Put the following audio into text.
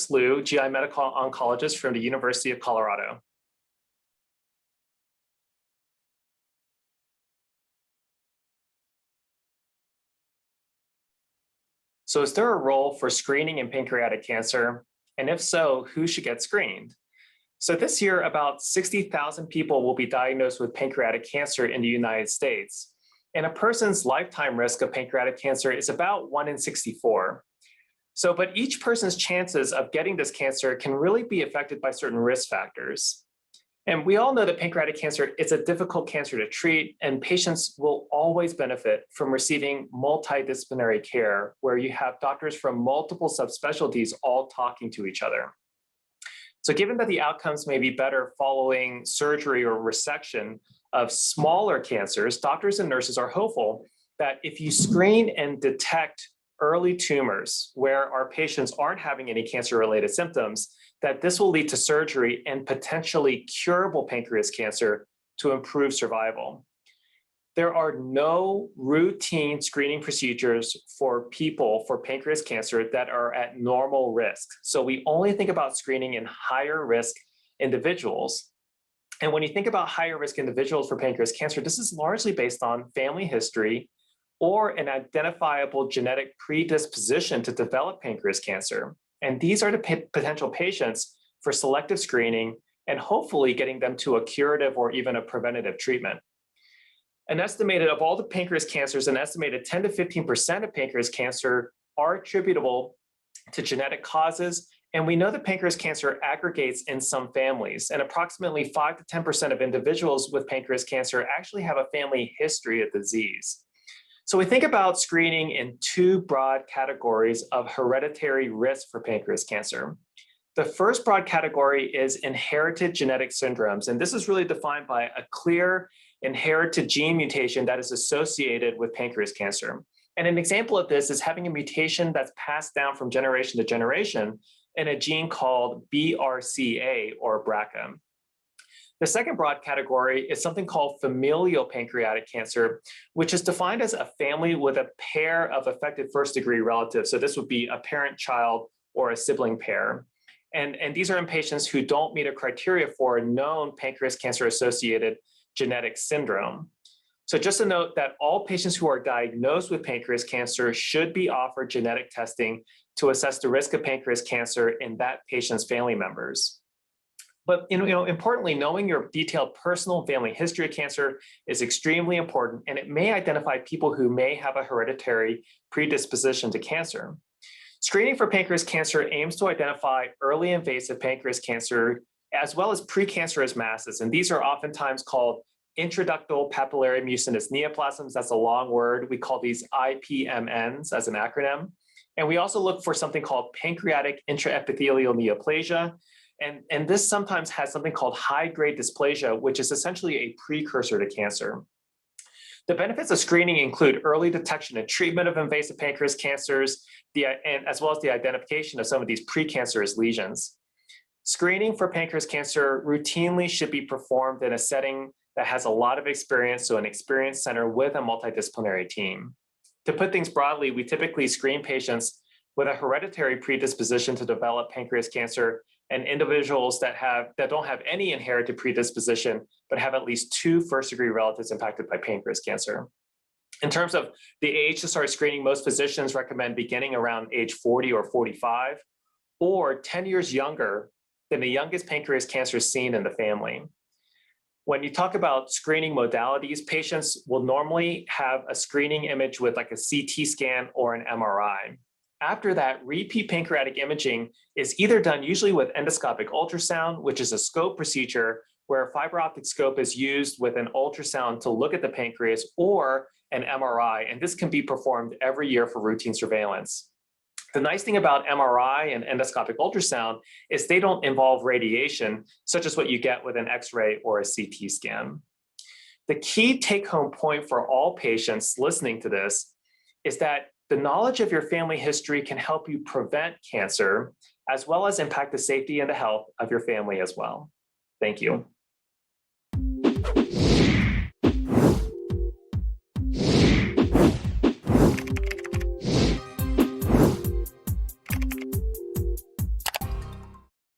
Lieu, GI medical oncologist from the University of Colorado. So is there a role for screening in pancreatic cancer? And if so, who should get screened? So this year, about 60,000 people will be diagnosed with pancreatic cancer in the United States. And a person's lifetime risk of pancreatic cancer is about 1 in 64. But each person's chances of getting this cancer can really be affected by certain risk factors. And we all know that pancreatic cancer is a difficult cancer to treat, and patients will always benefit from receiving multidisciplinary care, where you have doctors from multiple subspecialties all talking to each other. So given that the outcomes may be better following surgery or resection of smaller cancers, doctors and nurses are hopeful that if you screen and detect early tumors where our patients aren't having any cancer-related symptoms, that this will lead to surgery and potentially curable pancreas cancer to improve survival. There are no routine screening procedures for people for pancreas cancer that are at normal risk. So we only think about screening in higher risk individuals. And when you think about higher risk individuals for pancreas cancer, this is largely based on family history or an identifiable genetic predisposition to develop pancreas cancer. And these are the potential patients for selective screening and hopefully getting them to a curative or even a preventative treatment. An estimated of all the pancreas cancers, an estimated 10 to 15% of pancreas cancer are attributable to genetic causes. And we know that pancreas cancer aggregates in some families, and approximately 5 to 10% of individuals with pancreas cancer actually have a family history of disease. So we think about screening in two broad categories of hereditary risk for pancreas cancer. The first broad category is inherited genetic syndromes, and this is really defined by a clear inherited gene mutation that is associated with pancreas cancer. And an example of this is having a mutation that's passed down from generation to generation in a gene called BRCA or BRCA. The second broad category is something called familial pancreatic cancer, which is defined as a family with a pair of affected first-degree relatives. So this would be a parent-child or a sibling pair. And these are in patients who don't meet a criteria for a known pancreas cancer-associated genetic syndrome. So just a note that all patients who are diagnosed with pancreas cancer should be offered genetic testing to assess the risk of pancreas cancer in that patient's family members. But importantly, knowing your detailed personal family history of cancer is extremely important, and it may identify people who may have a hereditary predisposition to cancer. Screening for pancreas cancer aims to identify early invasive pancreas cancer as well as precancerous masses, and these are oftentimes called intraductal papillary mucinous neoplasms. That's a long word. We call these IPMNs as an acronym. And we also look for something called pancreatic intraepithelial neoplasia. And this sometimes has something called high-grade dysplasia, which is essentially a precursor to cancer. The benefits of screening include early detection and treatment of invasive pancreas cancers, as well as the identification of some of these precancerous lesions. Screening for pancreas cancer routinely should be performed in a setting that has a lot of experience, so an experienced center with a multidisciplinary team. To put things broadly, we typically screen patients with a hereditary predisposition to develop pancreas cancer and individuals that don't have any inherited predisposition, but have at least 2 first-degree relatives impacted by pancreas cancer. In terms of the age to start screening, most physicians recommend beginning around age 40 or 45, or 10 years younger than the youngest pancreas cancer seen in the family. When you talk about screening modalities, patients will normally have a screening image with like a CT scan or an MRI. After that, repeat pancreatic imaging is either done usually with endoscopic ultrasound, which is a scope procedure where a fiber optic scope is used with an ultrasound to look at the pancreas, or an MRI, and this can be performed every year for routine surveillance. The nice thing about MRI and endoscopic ultrasound is they don't involve radiation, such as what you get with an X-ray or a CT scan. The key take-home point for all patients listening to this is that the knowledge of your family history can help you prevent cancer, as well as impact the safety and the health of your family as well. Thank you.